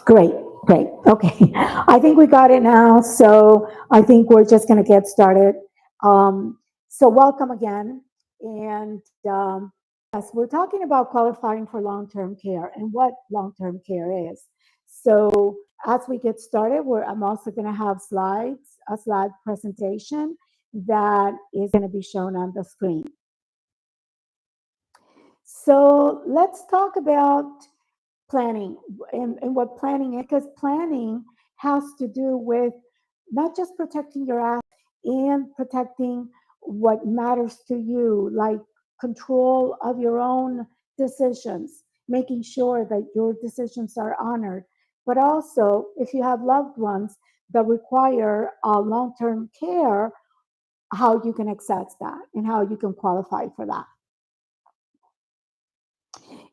Great, great. Okay. I think we got it now. So I think we're just going to get started. So, welcome again. And yes, we're talking about qualifying for long term care and what long term care is. So, as we get started, I'm also going to have a slide presentation that is going to be shown on the screen. So, let's talk about planning and what planning is, because planning has to do with not just protecting your assets and protecting what matters to you, like control of your own decisions, making sure that your decisions are honored. But also, if you have loved ones that require long term care, how you can access that and how you can qualify for that.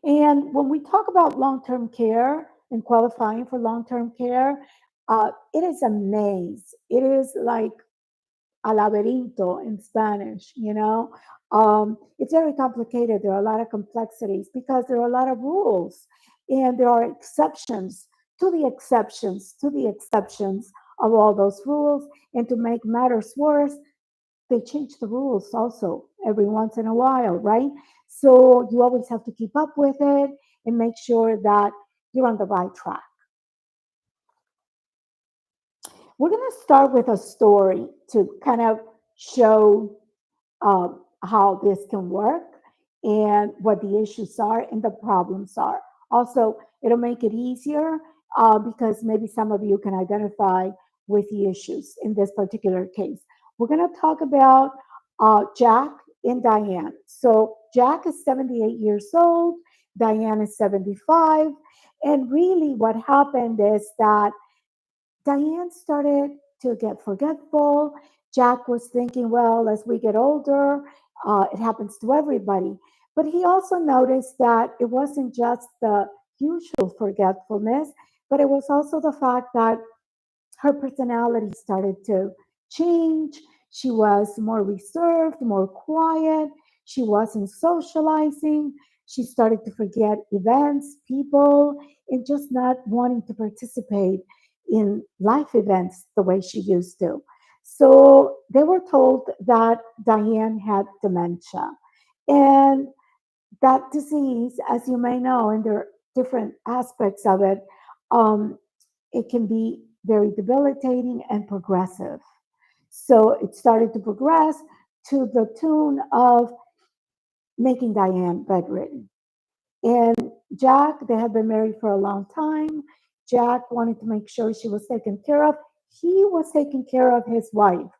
And when we talk about long term care and qualifying for long term care, it is a maze. It is like a laberinto in Spanish, you know. It's very complicated. There are a lot of complexities because there are a lot of rules and there are exceptions to the exceptions to the exceptions of all those rules. And to make matters worse, they change the rules also every once in a while, right? So you always have to keep up with it and make sure that you're on the right track. We're going to start with a story to kind of show how this can work and what the issues are and the problems are. Also, it'll make it easier because maybe some of you can identify with the issues in this particular case. We're going to talk about Jack and Diane. So, Jack is 78 years old, Diane is 75. And really, what happened is that Diane started to get forgetful. Jack was thinking, well, as we get older, it happens to everybody. But he also noticed that it wasn't just the usual forgetfulness, but it was also the fact that her personality started to change. She was more reserved, more quiet. She wasn't socializing. She started to forget events, people, and just not wanting to participate in life events the way she used to. So they were told that Diane had dementia. And that disease, as you may know, and there are different aspects of it, um, it can be very debilitating and progressive. So it started to progress to the tune of making Diane bedridden. And Jack, they had been married for a long time. Jack wanted to make sure she was taken care of. He was taking care of his wife,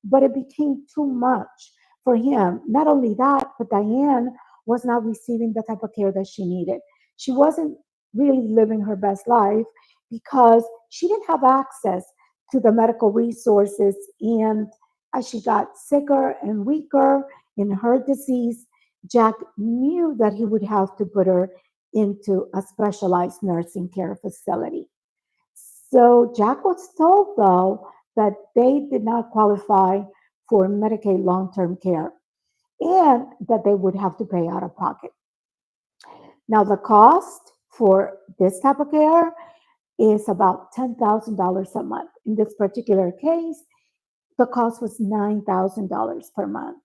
but it became too much for him. Not only that, but Diane was not receiving the type of care that she needed. She wasn't really living her best life because she didn't have access to the medical resources. And as she got sicker and weaker in her disease, Jack knew that he would have to put her into a specialized nursing care facility. So Jack was told, though, that they did not qualify for Medicaid long term care and that they would have to pay out of pocket. Now, the cost for this type of care is about $10,000 a month. In this particular case, the cost was $9,000 per month.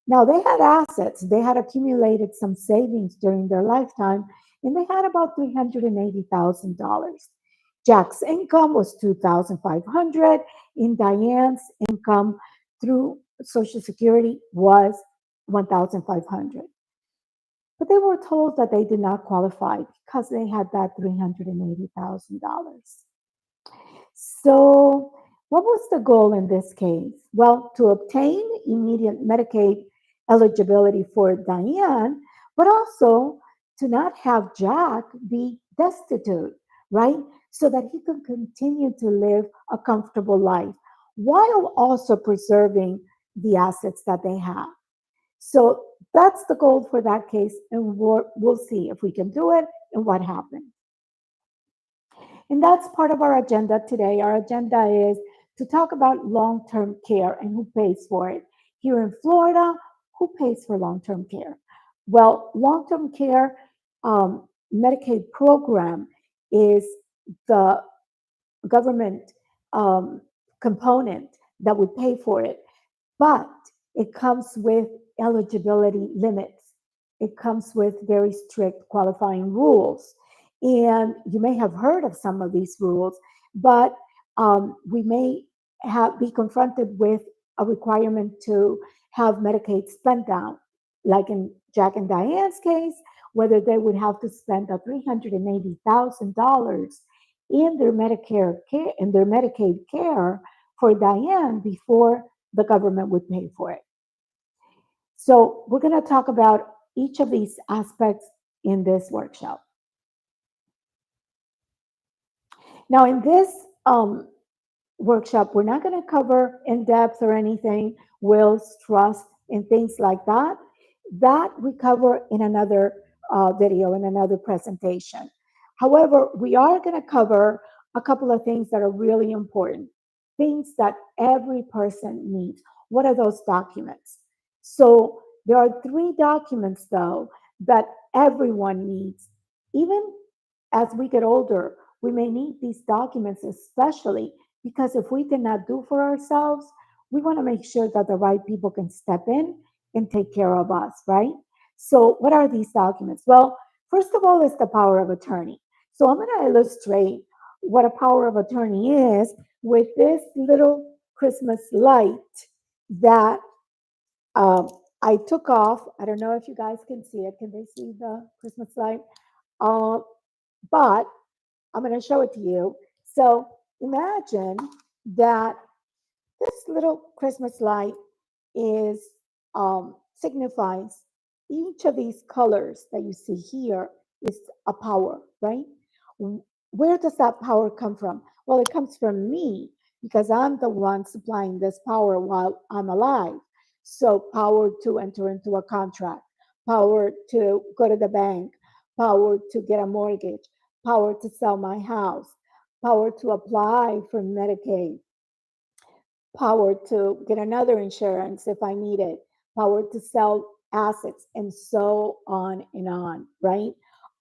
Now, they had assets, they had accumulated some savings during their lifetime, and they had about $380,000. Jack's income was $2,500, and Diane's income through Social Security was $1,500. But they were told that they did not qualify because they had that $380,000. So, what was the goal in this case? Well, to obtain immediate Medicaid eligibility for Diane, but also to not have Jack be destitute, right? So that he could continue to live a comfortable life while also preserving the assets that they have. So that's the goal for that case, and we'll see if we can do it and what happens. And that's part of our agenda today. Our agenda is to talk about long term care and who pays for it. Here in Florida, who pays for long term care? Well, long term care Medicaid program is the government um, component that would pay for it, but it comes with eligibility limits. It comes with very strict qualifying rules. And you may have heard of some of these rules, but we may be confronted with a requirement to have Medicaid spent down, like in Jack and Diane's case, whether they would have to spend a $380,000 in their Medicare care, in their Medicaid care for Diane before the government would pay for it. So we're going to talk about each of these aspects in this workshop. Now, in this workshop, we're not going to cover in depth or anything, wills, trust, and things like that. That we cover in another video, in another presentation. However, we are going to cover a couple of things that are really important, things that every person needs. What are those documents? So there are 3 documents, though, that everyone needs. Even as we get older, we may need these documents, especially because if we did not do for ourselves, we want to make sure that the right people can step in and take care of us, right? So, what are these documents? Well, first of all, is the power of attorney. So, I'm going to illustrate what a power of attorney is with this little Christmas light that I took off. I don't know if you guys can see it. Can they see the Christmas light? Uh, but I'm going to show it to you. So imagine that this little Christmas light is signifies each of these colors that you see here is a power, right? Where does that power come from? Well, it comes from me because I'm the one supplying this power while I'm alive. So power to enter into a contract, power to go to the bank, power to get a mortgage, power to sell my house, power to apply for Medicaid, power to get another insurance if I need it, power to sell assets, and so on, right?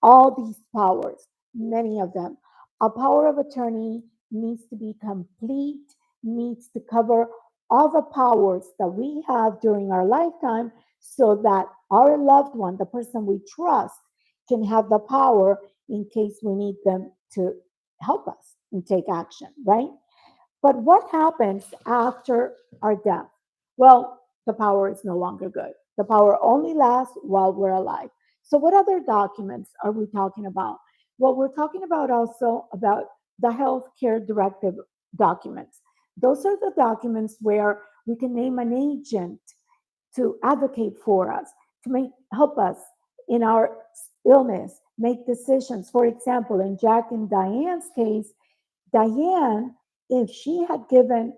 All these powers, many of them. A power of attorney needs to be complete, needs to cover all the powers that we have during our lifetime so that our loved one, the person we trust, can have the power in case we need them to help us and take action, right? But what happens after our death? Well, the power is no longer good. The power only lasts while we're alive. So, what other documents are we talking about? Well, we're talking about also about the healthcare directive documents. Those are the documents where we can name an agent to advocate for us, to help us in our illness, make decisions. For example, in Jack and Diane's case, Diane, if she had given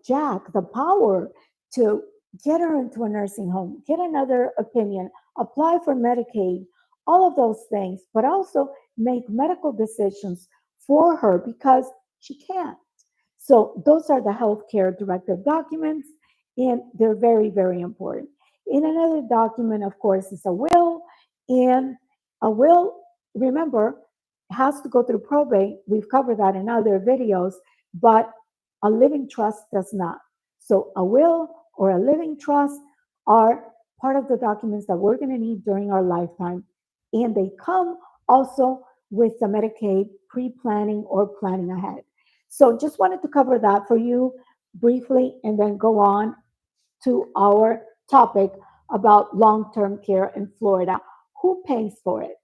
Jack the power to get her into a nursing home, get another opinion, apply for Medicaid, all of those things, but also make medical decisions for her because she can't. So those are the healthcare directive documents, and they're very, very important. In another document, of course, is a will, and a will, remember, has to go through probate. We've covered that in other videos, but a living trust does not. So a will or a living trust are part of the documents that we're going to need during our lifetime. And they come also with the Medicaid pre-planning or planning ahead. So just wanted to cover that for you briefly and then go on to our topic about long-term care in Florida. Who pays for it?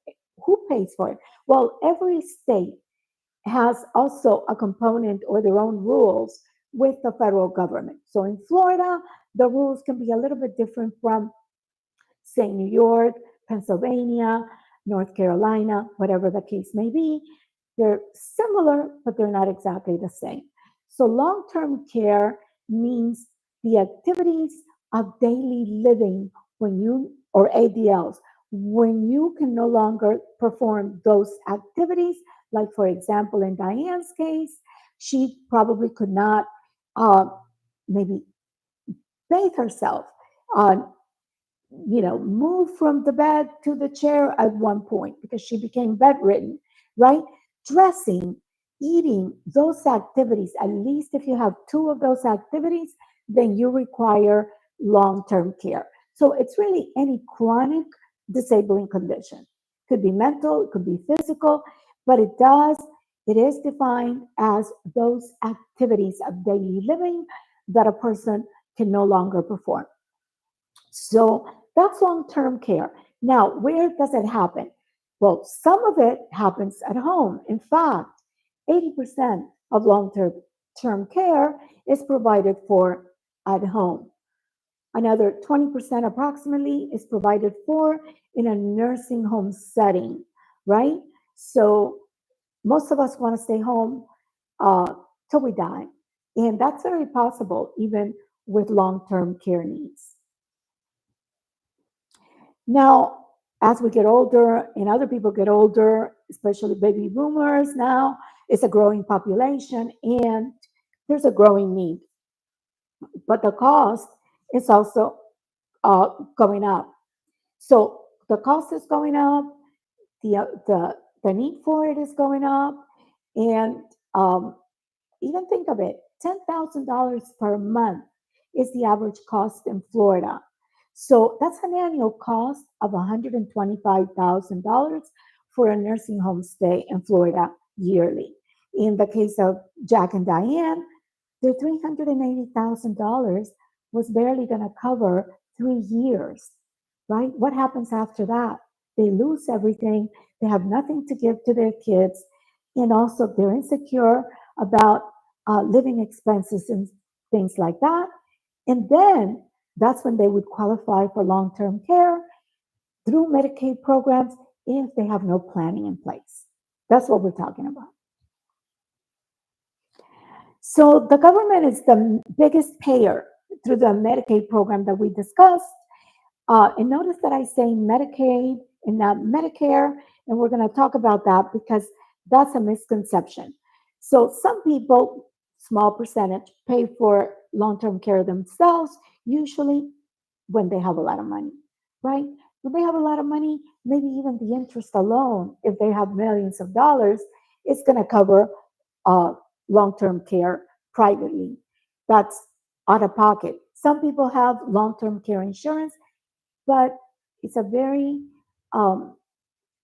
Who pays for it? Well, every state has also a component or their own rules with the federal government. So in Florida, the rules can be a little bit different from, say, New York, Pennsylvania, North Carolina, whatever the case may be. They're similar, but they're not exactly the same. So long term care means the activities of daily living when you, or ADLs, when you can no longer perform those activities, like for example, in Diane's case, she probably could not maybe bathe herself, uh, move from the bed to the chair at one point because she became bedridden, right? dressing, eating, those activities, at least if you have two of those activities, then you require long term care. So it's really any chronic disabling condition. Could be mental, it could be physical, but it is defined as those activities of daily living that a person can no longer perform. So that's long term care. Now, where does it happen? Well, some of it happens at home. In fact, 80% of long term care is provided for at home. Another 20% approximately is provided for in a nursing home setting, right? So most of us want to stay home uh, till we die. And that's very possible, even with long term care needs. Now, as we get older and other people get older, especially baby boomers now, it's a growing population and there's a growing need. But the cost is also going up. So the cost is going up, the need for it is going up, and um, even think of it, $10,000 per month is the average cost in Florida. So that's an annual cost of $125,000 for a nursing home stay in Florida yearly. In the case of Jack and Diane, their $380,000 was barely going to cover 3 years, right? What happens after that? They lose everything. They have nothing to give to their kids. And also, they're insecure about living expenses and things like that. And then that's when they would qualify for long term care through Medicaid programs if they have no planning in place. That's what we're talking about. So the government is the biggest payer through the Medicaid program that we discussed. And notice that I say Medicaid and not Medicare, and we're going to talk about that because that's a misconception. So some people, small percentage, pay for long-term care themselves, usually when they have a lot of money, right? When they have a lot of money, maybe even the interest alone, if they have millions of dollars, it's going to cover uh, long-term care privately. That's out of pocket. Some people have long-term care insurance, but it's a very um,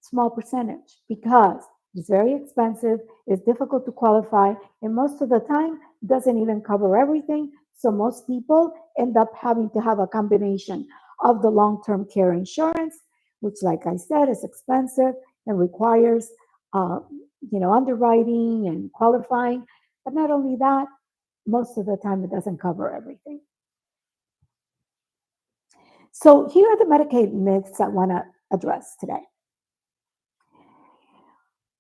small percentage because it's very expensive, it's difficult to qualify, and most of the time doesn't even cover everything. So most people end up having to have a combination of the long-term care insurance, which, like I said, is expensive and requires, uh, underwriting and qualifying. But not only that, most of the time it doesn't cover everything. So here are the Medicaid myths I want to address today.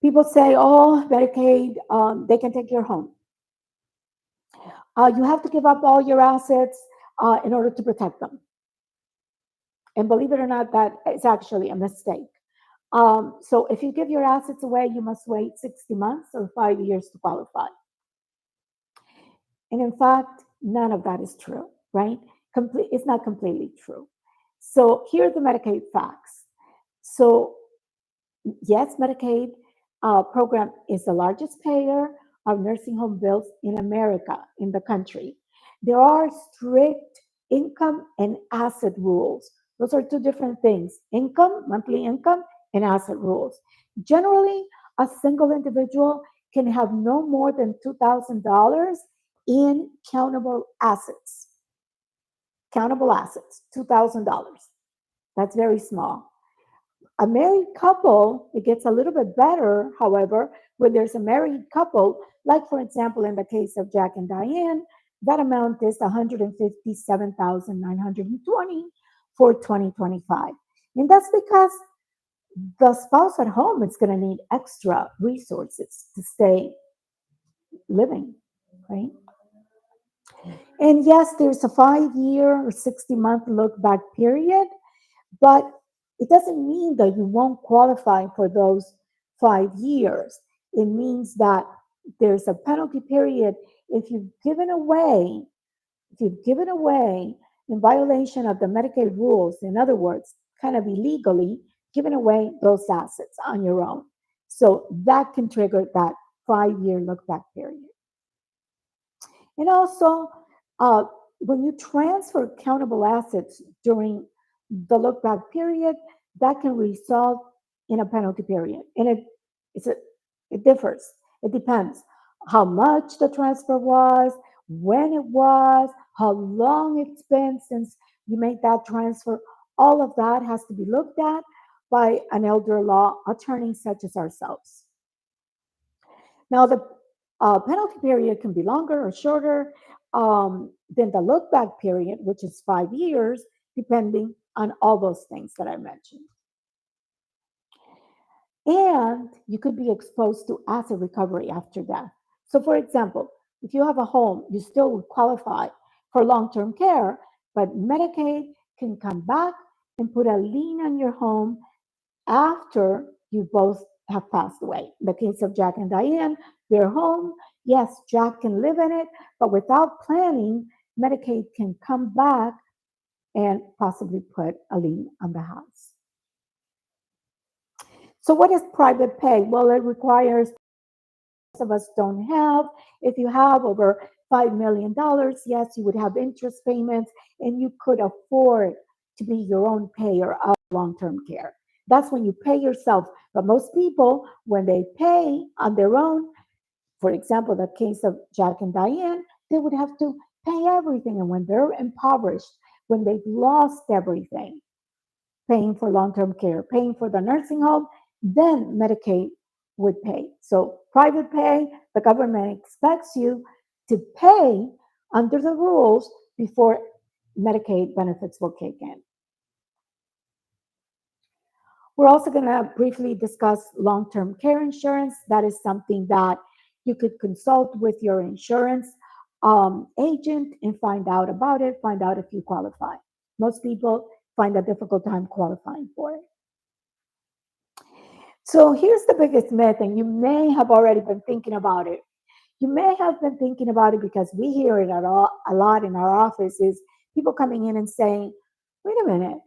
People say, oh, Medicaid, they can take your home. You have to give up all your assets in order to protect them. And believe it or not, that is actually a mistake. So if you give your assets away, you must wait 60 months or 5 years to qualify. And in fact, none of that is true, right? It's not completely true. So here are the Medicaid facts. So yes, Medicaid program is the largest payer of nursing home bills in America, in the country. There are strict income and asset rules. Those are two different things: income, monthly income, and asset rules. Generally, a single individual can have no more than $2,000 in countable assets. Countable assets, $2,000. That's very small. A married couple, it gets a little bit better, however, when there's a married couple, like for example, in the case of Jack and Diane, that amount is 157,920 for 2025. And that's because the spouse at home is going to need extra resources to stay living, right? And yes, there's a 5 year or 60-month look back period, but it doesn't mean that you won't qualify for those 5 years. It means that there's a penalty period if you've given away in violation of the Medicaid rules, in other words, kind of illegally given away those assets on your own. So that can trigger that 5 year look back period. And also, uh, when you transfer countable assets during the look back period, that can result in a penalty period. And it's a, it differs. It depends how much the transfer was, when it was, how long it's been since you made that transfer. All of that has to be looked at by an elder law attorney such as ourselves. Now, the penalty period can be longer or shorter than the look back period, which is 5 years, depending on all those things that I mentioned. And you could be exposed to asset recovery after death. So, for example, if you have a home, you still would qualify for long term care, but Medicaid can come back and put a lien on your home after you both have passed away. In the case of Jack and Diane, their home, yes, Jack can live in it, but without planning, Medicaid can come back and possibly put a lien on the house. So, what is private pay? Well, it requires of us don't have. If you have over $5 million, yes, you would have interest payments and you could afford to be your own payer of long term care. That's when you pay yourself. But most people, when they pay on their own, for example, the case of Jack and Diane, they would have to pay everything. And when they're impoverished, when they've lost everything, paying for long term care, paying for the nursing home, then Medicaid would pay. So, private pay, the government expects you to pay under the rules before Medicaid benefits will kick in. We're also going to briefly discuss long term care insurance. That is something that you could consult with your insurance agent and find out about it, find out if you qualify. Most people find a difficult time qualifying for it. So here's the biggest myth, and you may have already been thinking about it. You may have been thinking about it because we hear it a lot in our office is people coming in and saying, wait a minute,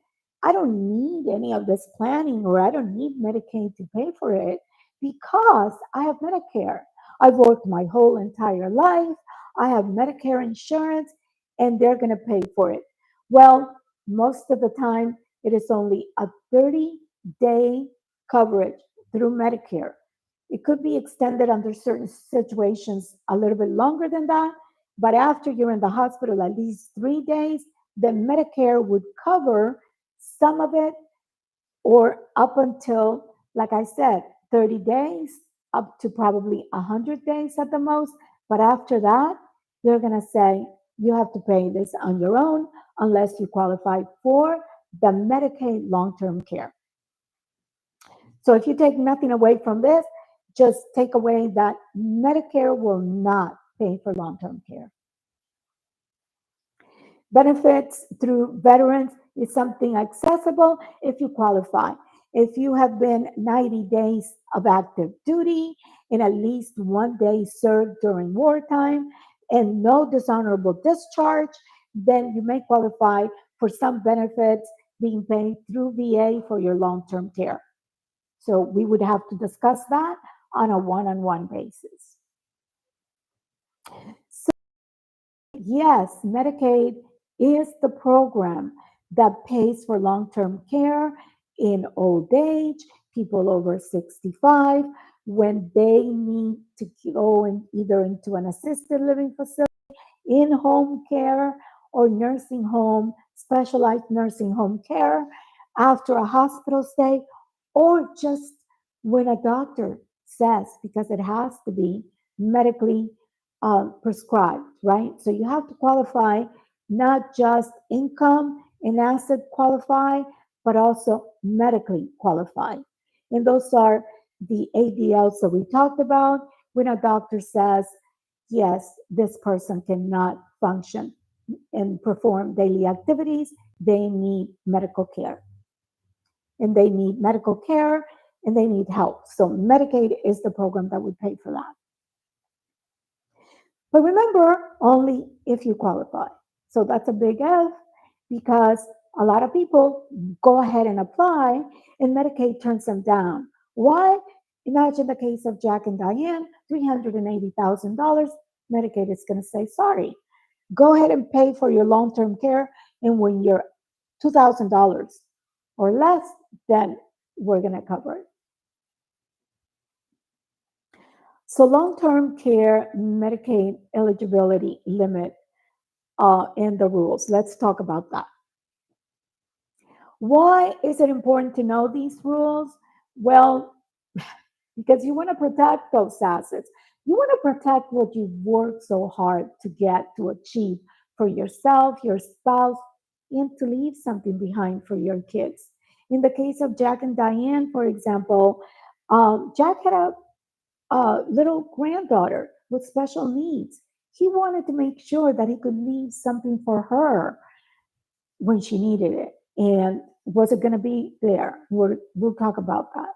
I don't need any of this planning or I don't need Medicaid to pay for it because I have Medicare. I've worked my whole entire life. I have Medicare insurance and they're going to pay for it. Well, most of the time, it is only a 30-day coverage through Medicare. It could be extended under certain situations a little bit longer than that, but after you're in the hospital at least 3 days, then Medicare would cover some of it or up until, like I said, 30 days, up to probably 100 days at the most. But after that, they're going to say you have to pay this on your own unless you qualify for the Medicaid long term care. So if you take nothing away from this, just take away that Medicare will not pay for long term care. Benefits through veterans is something accessible if you qualify. If you have been 90 days of active duty and at least 1 day served during wartime and no dishonorable discharge, then you may qualify for some benefits being paid through VA for your long term care. So we would have to discuss that on a one-on-one basis. So yes, Medicaid is the program that pays for long-term care in old age, people over 65, when they need to go either into an assisted living facility, in-home care, or nursing home, specialized nursing home care after a hospital stay, or just when a doctor says, because it has to be medically prescribed, right? So you have to qualify not just income and asset qualify, but also medically qualify. And those are the ADLs that we talked about when a doctor says, yes, this person cannot function and perform daily activities, they need medical care. And they need medical care and they need help. So Medicaid is the program that would pay for that. But remember, only if you qualify. So that's a big F because a lot of people go ahead and apply and Medicaid turns them down. Why? Imagine the case of Jack and Diane, $380,000. Medicaid is going to say, sorry, go ahead and pay for your long term care. And when you're $2,000 or less, then we're going to cover it. So, long term care Medicaid eligibility limit and the rules. Let's talk about that. Why is it important to know these rules? Well, because you want to protect those assets. You want to protect what you've worked so hard to get to achieve for yourself, your spouse, and to leave something behind for your kids. In the case of Jack and Diane, for example, Jack had a little granddaughter with special needs. He wanted to make sure that he could leave something for her when she needed it. And was it going to be there? We'll talk about that.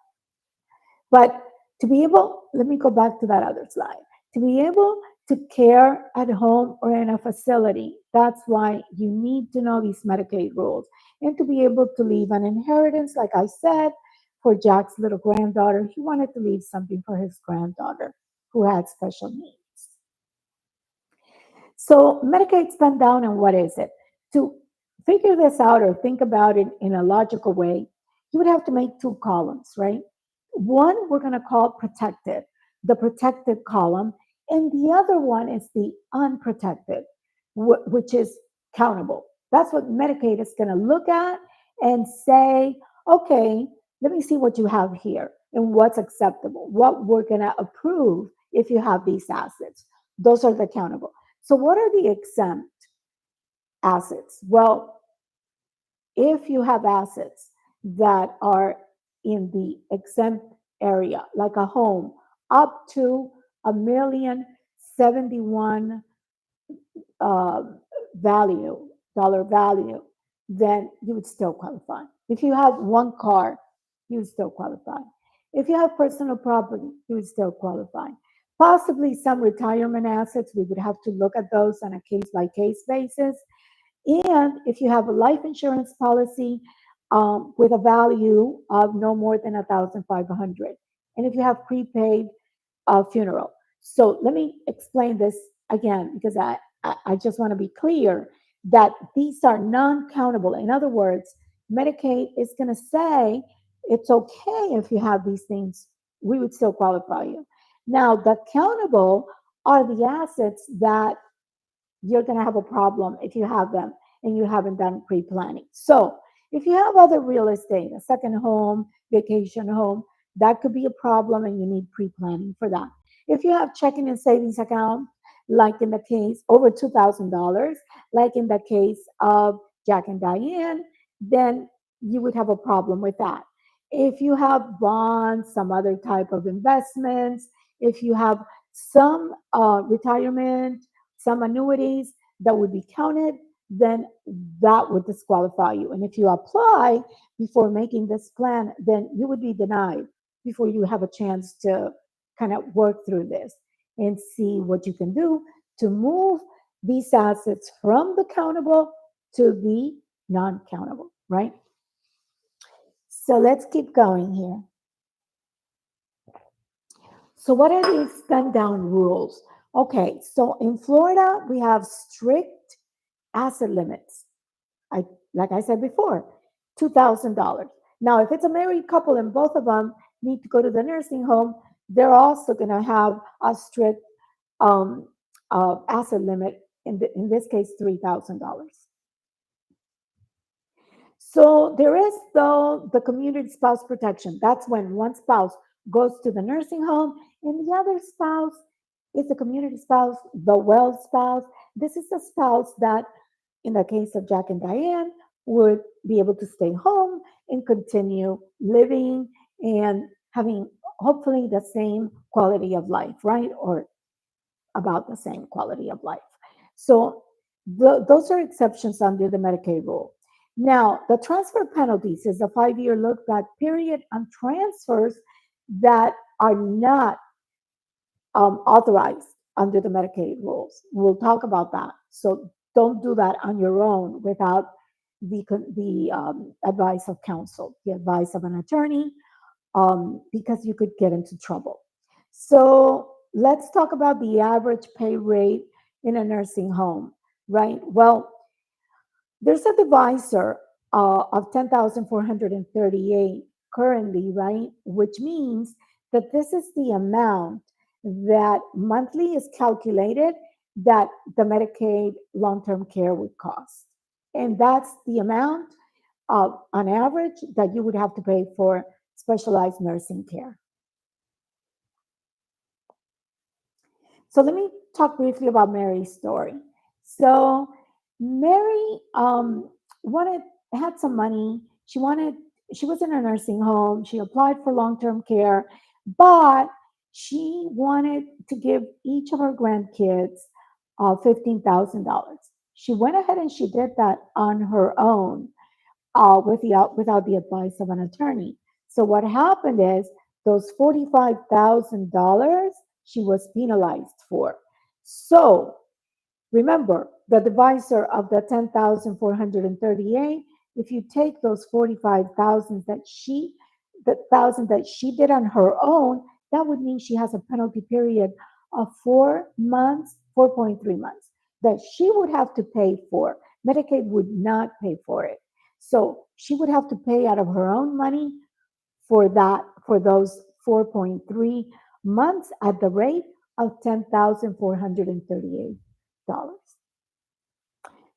But to be able, let me go back to that other slide. To be able to care at home or in a facility, that's why you need to know these Medicaid rules. And to be able to leave an inheritance, like I said, for Jack's little granddaughter, he wanted to leave something for his granddaughter who had special needs. So Medicaid spend down, and what is it? To figure this out or think about it in a logical way, you would have to make two columns, right? One we're going to call protected, the protected column, and the other one is the unprotected, which is countable. That's what Medicaid is going to look at and say, okay, let me see what you have here and what's acceptable, what we're going to approve if you have these assets. Those are the countable. So, what are the exempt assets? Well, if you have assets that are in the exempt area, like a home, up to $1,071,000 dollar value, then you would still qualify. If you have one car, you would still qualify. If you have personal property, you would still qualify. Possibly some retirement assets, we would have to look at those on a case by case basis. And if you have a life insurance policy with a value of no more than 1,500, and if you have prepaid funeral. So let me explain this again because I just want to be clear that these are non-countable. In other words, Medicaid is going to say it's okay if you have these things, we would still qualify you. Now, the countable are the assets that you're going to have a problem if you have them and you haven't done pre-planning. So if you have other real estate, a second home, vacation home, that could be a problem and you need pre-planning for that. If you have checking and savings account, like in the case over $2,000, like in the case of Jack and Diane, then you would have a problem with that. If you have bonds, some other type of investments, if you have some retirement, some annuities that would be counted, then that would disqualify you. And if you apply before making this plan, then you would be denied before you have a chance to kind of work through this and see what you can do to move these assets from the countable to the non-countable, right? So let's keep going here. So what are the spend down rules? Okay, so in Florida, we have strict asset limits. Like I said before, $2,000. Now, if it's a married couple and both of them need to go to the nursing home, they're also going to have a strict asset limit. In this case, $3,000. So there is, though, the community spouse protection. That's when one spouse goes to the nursing home and the other spouse is the community spouse, the well spouse. This is a spouse that, in the case of Jack and Diane, would be able to stay home and continue living and having hopefully the same quality of life, right? Or about the same quality of life. So those are exceptions under the Medicaid rule. Now, the transfer penalties is a 5-year look back period on transfers that are not authorized under the Medicaid rules. We'll talk about that. So don't do that on your own without the advice of counsel, the advice of an attorney, because you could get into trouble. So let's talk about the average pay rate in a nursing home, right? Well, there's a divisor of 10,438 currently, right? Which means that this is the amount that monthly is calculated that the Medicaid long term care would cost. And that's the amount on average that you would have to pay for specialized nursing care. So let me talk briefly about Mary's story. So Mary wanted had some money. She was in a nursing home. She applied for long-term care, but she wanted to give each of her grandkids $15,000. She went ahead and she did that on her own without the advice of an attorney. So what happened is those $45,000 she was penalized for. So remember the divisor of the 10,438. If you take those 45,000 the thousand that she did on her own, that would mean she has a penalty period of 4 months, 4.3 months that she would have to pay for. Medicaid would not pay for it. So she would have to pay out of her own money for those 4.3 months at the rate of $10,438.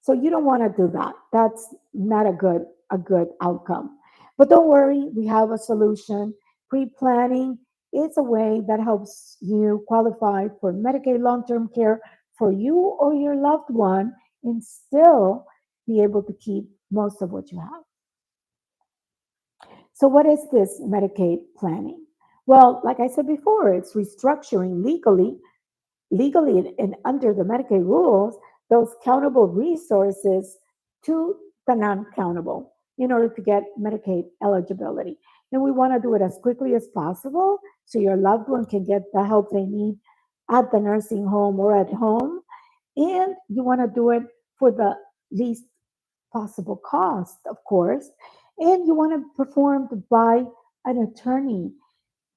So you don't want to do that. That's not a good outcome. But don't worry, we have a solution. Pre-planning is a way that helps you qualify for Medicaid long-term care for you or your loved one and still be able to keep most of what you have. So, what is this Medicaid planning? Well, like I said before, it's restructuring legally and under the Medicaid rules, those countable resources to the non-countable in order to get Medicaid eligibility. And we want to do it as quickly as possible so your loved one can get the help they need at the nursing home or at home. And you want to do it for the least possible cost, of course. And you want to performed by an attorney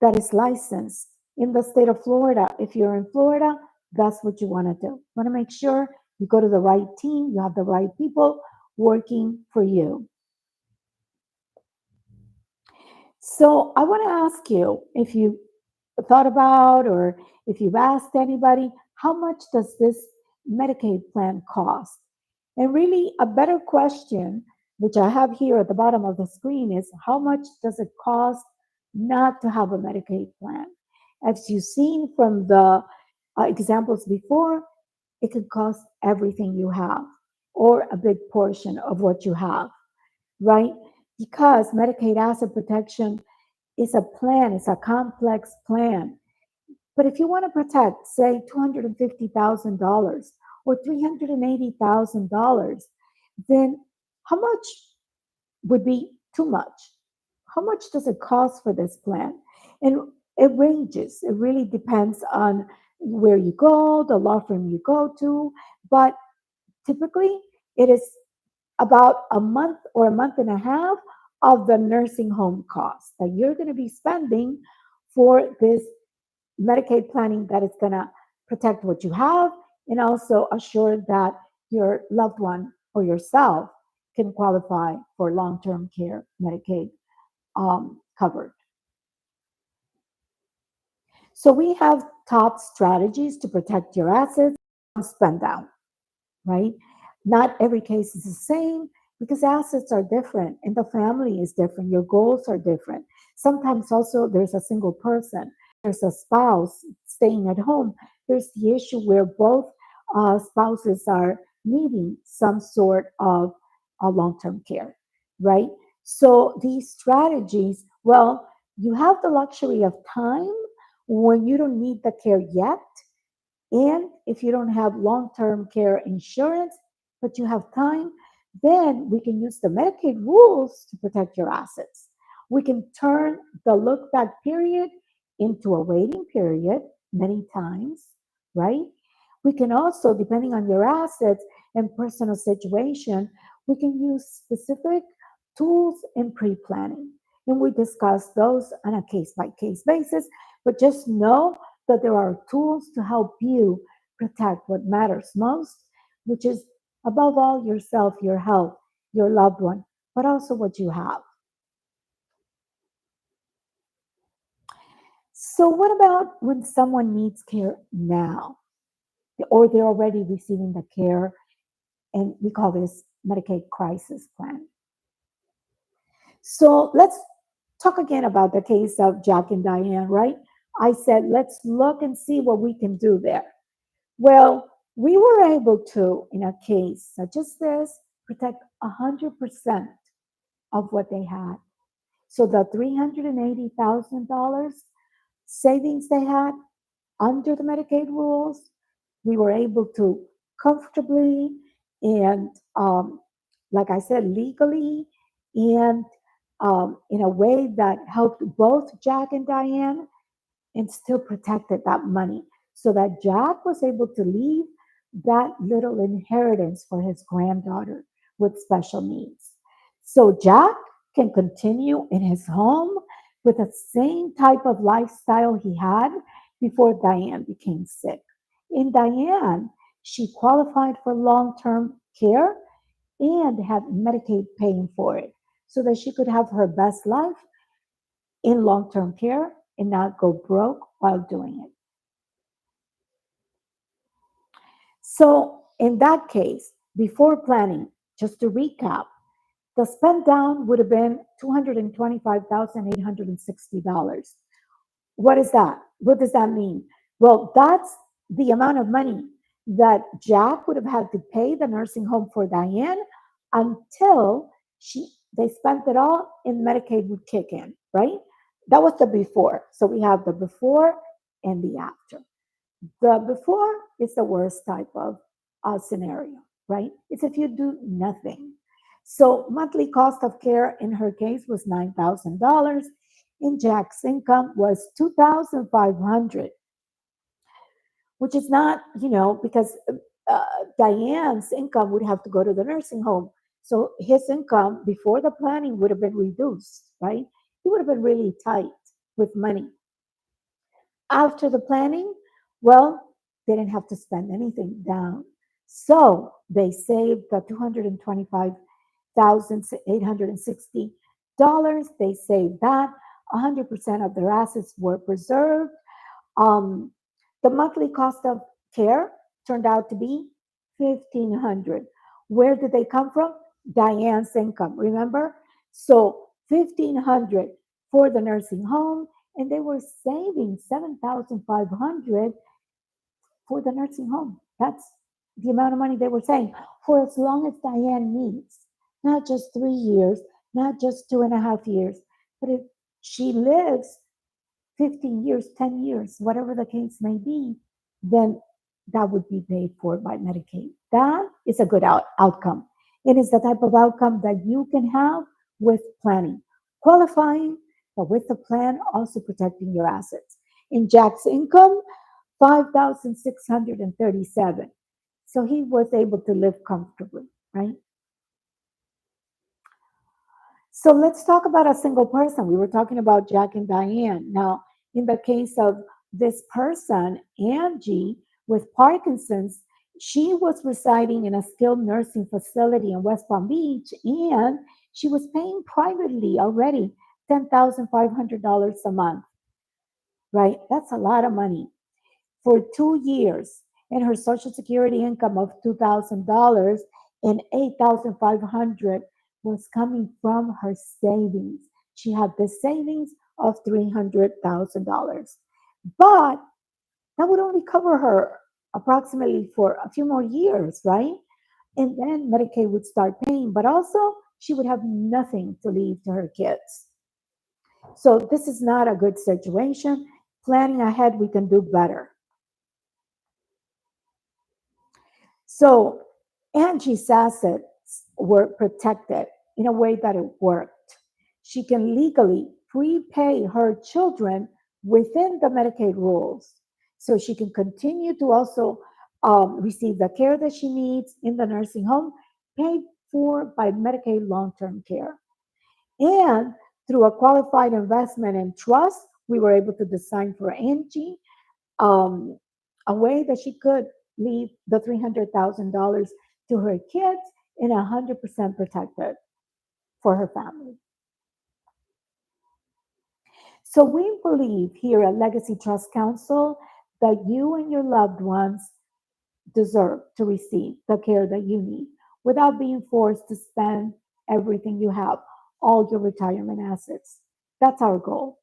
that is licensed in the state of Florida. If you're in Florida, that's what you want to do. You want to make sure you go to the right team, you have the right people working for you. So I want to ask you if you thought about or if you've asked anybody, how much does this Medicaid plan cost? And really, a better question, which I have here at the bottom of the screen, is how much does it cost not to have a Medicaid plan? As you've seen from the examples before, it could cost everything you have or a big portion of what you have, right? Because Medicaid asset protection is a plan, it's a complex plan. But if you want to protect, say, $250,000 or $380,000, then how much would be too much? How much does it cost for this plan? And it ranges. It really depends on where you go, the law firm you go to, but typically it is about a month or a month and a half of the nursing home cost that you're going to be spending for this Medicaid planning that is going to protect what you have and also assure that your loved one or yourself can qualify for long-term care Medicaid covered. So we have top strategies to protect your assets from spend down, right? Not every case is the same because assets are different and the family is different. Your goals are different. Sometimes also there's a single person, there's a spouse staying at home. There's the issue where both spouses are needing some sort of long-term care, right? So these strategies, well, you have the luxury of time when you don't need the care yet. And if you don't have long term care insurance, but you have time, then we can use the Medicaid rules to protect your assets. We can turn the look back period into a waiting period many times, right? We can also, depending on your assets and personal situation, we can use specific tools in pre planning. And we discuss those on a case by case basis. But just know that there are tools to help you protect what matters most, which is above all yourself, your health, your loved one, but also what you have. So, what about when someone needs care now, or they're already receiving the care, and we call this Medicaid crisis plan? So, let's talk again about the case of Jack and Diane, right? I said, let's look and see what we can do there. Well, we were able to, in a case such as this, protect 100% of what they had. So the $380,000 savings they had under the Medicaid rules, we were able to comfortably and, like I said, legally and in a way that helped both Jack and Diane and still protected that money so that Jack was able to leave that little inheritance for his granddaughter with special needs. So Jack can continue in his home with the same type of lifestyle he had before Diane became sick. In Diane, she qualified for long term care and had Medicaid paying for it so that she could have her best life in long term care and not go broke while doing it. So, in that case, before planning, just to recap, the spend down would have been $225,860. What is that? What does that mean? Well, that's the amount of money that Jack would have had to pay the nursing home for Diane until they spent it all and Medicaid would kick in, right? That was the before. So we have the before and the after. The before is the worst type of scenario, right? It's if you do nothing. So monthly cost of care in her case was $9,000. In Jack's income was 2,500, which is not, because uh, Diane's income would have to go to the nursing home. So his income before the planning would have been reduced, right? He would have been really tight with money. After the planning, well, they didn't have to spend anything down. So they saved the $225,860. They saved that. 100% of their assets were preserved. Um, the monthly cost of care turned out to be 1,500. Where did they come from? Diane's income, remember? So 1,500 for the nursing home, and they were saving 7,500 for the nursing home. That's the amount of money they were saying for as long as Diane needs, not just 3 years, not just 2.5 years, but if she lives 15 years, 10 years, whatever the case may be, then that would be paid for by Medicaid. That is a good outcome. It is the type of outcome that you can have with planning, qualifying, but with the plan also protecting your assets. In Jack's income, 5,637. So he was able to live comfortably, right? So let's talk about a single person. We were talking about Jack and Diane. Now, in the case of this person, Angie, with Parkinson's, she was residing in a skilled nursing facility in West Palm Beach, and she was paying privately already $10,500 a month, right? That's a lot of money for 2 years, and her Social Security income of $2,000 and 8,500 was coming from her savings. She had the savings of $300,000, but that would only cover her approximately for a few more years, right? And then Medicaid would start paying, but also she would have nothing to leave to her kids. So this is not a good situation. Planning ahead, we can do better. So Angie's assets were protected in a way that it worked. She can legally prepay her children within the Medicaid rules. So she can continue to also receive the care that she needs in the nursing home, paid for by Medicaid long term care. And Through a qualified investment and trust, we were able to design for Angie um, a way that she could leave the $300,000 to her kids and 100% protected for her family. So we believe here at Legacy Trust Council that you and your loved ones deserve to receive the care that you need without being forced to spend everything you have, all your retirement assets. That's our goal.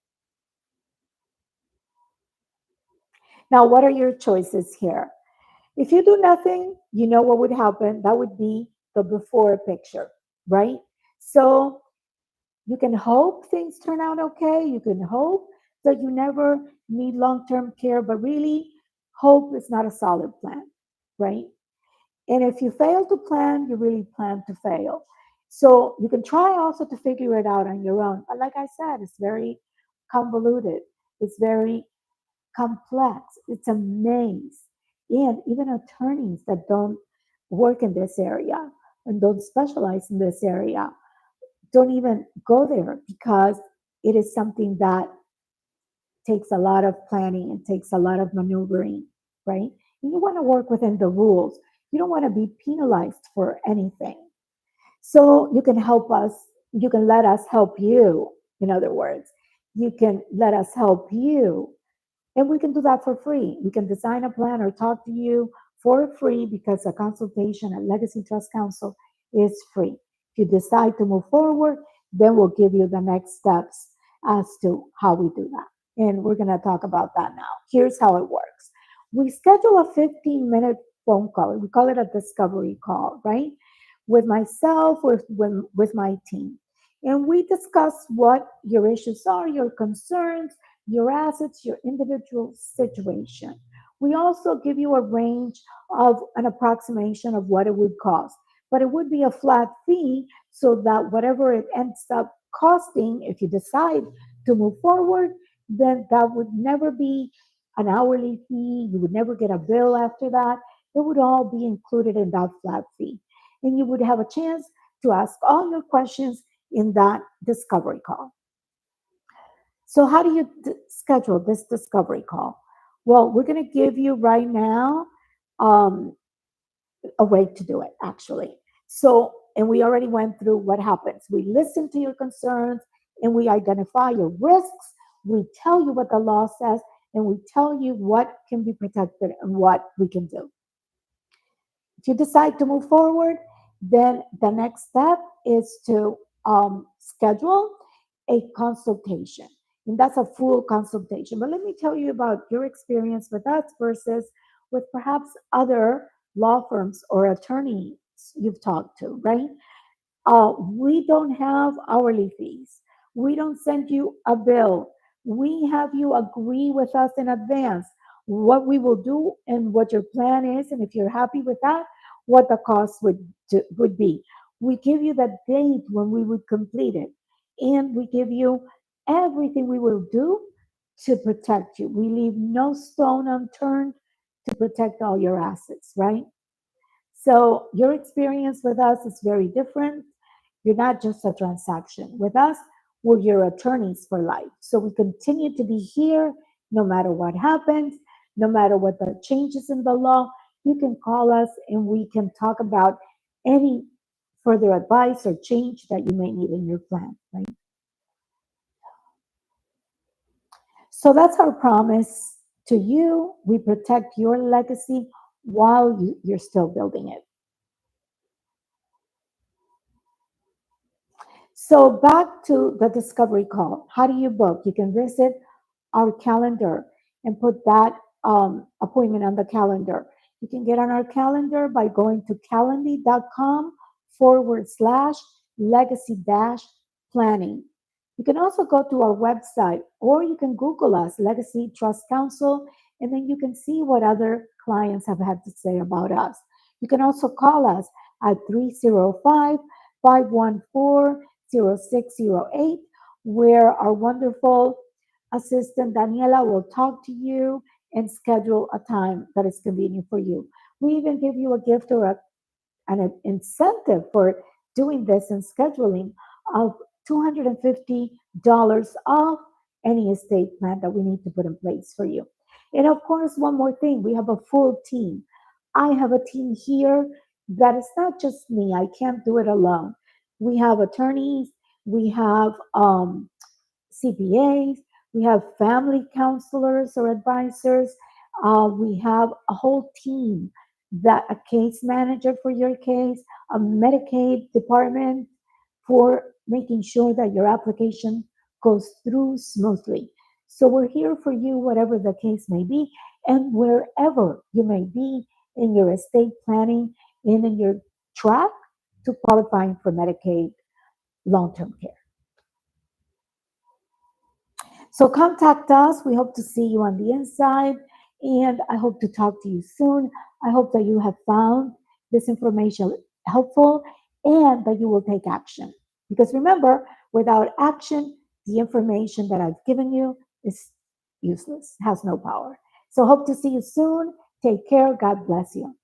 Now, what are your choices here? If you do nothing, you know what would happen. That would be the before picture, right? So you can hope things turn out okay. You can hope that you never need long term care, but really, hope is not a solid plan, right? And if you fail to plan, you really plan to fail. So you can try also to figure it out on your own. But like I said, it's very convoluted, it's very complex, it's a maze. And even attorneys that don't work in this area and don't specialize in this area don't even go there because it is something that takes a lot of planning and takes a lot of maneuvering, right? And you want to work within the rules. You don't want to be penalized for anything. So you can help us, you can let us help you, in other words. You can let us help you and we can do that for free. We can design a plan or talk to you for free because a consultation at Legacy Trust Council is free. If you decide to move forward, then we'll give you the next steps as to how we do that. And we're going to talk about that now. Here's how it works. We schedule a 15-minute phone call. We call it a discovery call, right? With myself, with my team. And we discuss what your issues are, your concerns, your assets, your individual situation. We also give you a range of an approximation of what it would cost, but it would be a flat fee so that whatever it ends up costing, if you decide to move forward, then that would never be an hourly fee. You would never get a bill after that. It would all be included in that flat fee. And you would have a chance to ask all your questions in that discovery call. So, how do you schedule this discovery call? Well, we're going to give you right now um, a way to do it, actually. So, and we already went through what happens. We listen to your concerns and we identify your risks. We tell you what the law says and we tell you what can be protected and what we can do. If you decide to move forward, then the next step is to schedule a consultation. And that's a full consultation. But let me tell you about your experience with us versus with perhaps other law firms or attorneys you've talked to, right? We don't have hourly fees. We don't send you a bill. We have you agree with us in advance what we will do and what your plan is. And if you're happy with that, what the cost would be. We give you the date when we would complete it. And we give you everything we will do to protect you. We leave no stone unturned to protect all your assets, right? So your experience with us is very different. You're not just a transaction. With us, we're your attorneys for life. So we continue to be here no matter what happens, no matter what the changes in the law. You can call us and we can talk about any further advice or change that you may need in your plan, right? So that's our promise to you. We protect your legacy while you're still building it. So back to the discovery call. How do you book? You can visit our calendar and put that appointment on the calendar. You can get on our calendar by going to calendly.com/, legacy dash planning. You can also go to our website or you can Google us, Legacy Trust Council, and then you can see what other clients have had to say about us. You can also call us at 305 514 0608, where our wonderful assistant Daniela will talk to you and schedule a time that is convenient for you. We even give you a gift or an incentive for doing this and scheduling of $250 off any estate plan that we need to put in place for you. And of course, one more thing, we have a full team. I have a team here that is not just me, I can't do it alone. We have attorneys, we have CPAs, we have family counselors or advisors, we have a whole team, that a case manager for your case, a Medicaid department for making sure that your application goes through smoothly. So we're here for you, whatever the case may be, and wherever you may be in your estate planning and in your track to qualifying for Medicaid long-term care. So contact us. We hope to see you on the inside, and I hope to talk to you soon. I hope that you have found this information helpful and that you will take action. Because remember, without action, the information that I've given you is useless, has no power. So hope to see you soon. Take care. God bless you.